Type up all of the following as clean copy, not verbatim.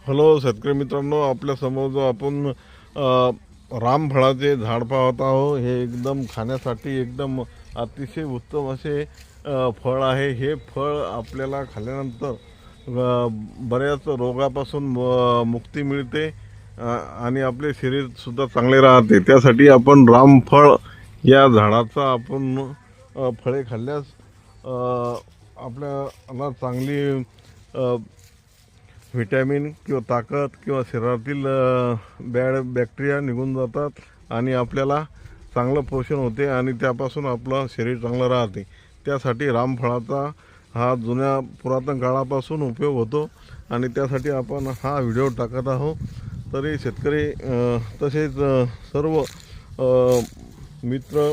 Hello शेतकरी मित्रांनो, आपल्या समोर जो आपण रामफळाचे झाड पाहत आहोत, हे एकदम खाण्यासाठी एकदम अतिशय उत्तम असे फळ आहे। हे फळ आपल्याला खाल्ल्यानंतर बऱ्याच रोगापासून मुक्ती मिळते आणि आपले शरीरसुद्धा चांगले राहते। त्यासाठी आपण रामफळ या झाडाचा आपण फळे खाल्ल्यास आपल्याला चांगली व्हिटॅमिन किंवा ताकद किंवा शरीरातील बॅड बॅक्टेरिया निघून जातात आणि आपल्याला चांगलं पोषण होते आणि त्यापासून आपलं शरीर चांगलं राहते। त्यासाठी रामफळाचा हा जुन्या पुरातन काळापासून उपयोग होतो आणि त्यासाठी आपण हा व्हिडिओ टाकत आहोत। तरी शेतकरी तसेच सर्व मित्र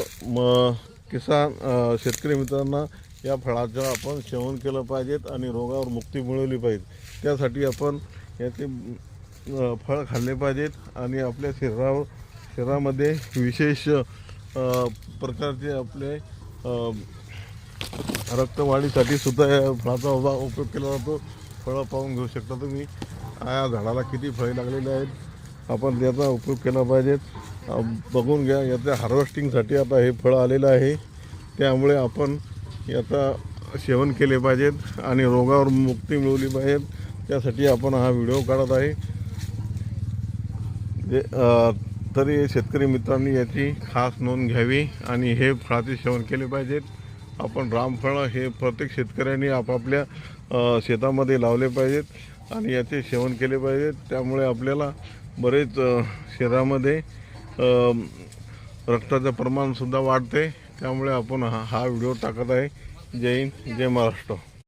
किसान शेतकरी मित्रांना या फळाचं आपण सेवन केलं पाहिजेत आणि रोगावर मुक्ती मिळवली पाहिजे। त्यासाठी आपण याचे फळ खाल्ले पाहिजेत आणि आपल्या शरीरामध्ये विशेष प्रकारचे आपले रक्तवाढीसाठी सुद्धा या फळाचा उपयोग केला जातो। फळं पाहून घेऊ शकता तुम्ही, या झाडाला किती फळे लागलेली आहेत। आपण त्याचा उपयोग केला पाहिजेत। बघून घ्या, याच्या हार्वेस्टिंगसाठी आता हे फळ आलेलं आहे, त्यामुळे आपण याचा सेवन केले पाहिजेत आणि रोगावर मुक्ती मिळवली पाहिजे। त्यासाठी आपण हा व्हिडिओ काढत आहे। तरी शेतकरी मित्रांनी याची खास नोंद घ्यावी आणि हे फळाचे सेवन केले पाहिजेत। आपण रामफळ हे प्रत्येक शेतकऱ्यांनी आपापल्या शेतामध्ये लावले पाहिजेत आणि याचे सेवन केले पाहिजेत। त्यामुळे आपल्याला बरेच शरीरामध्ये रक्ताचं प्रमाणसुद्धा वाढते। त्यामुळे आपण हा व्हिडिओ टाकत आहे। जय हिंद, जय महाराष्ट्र।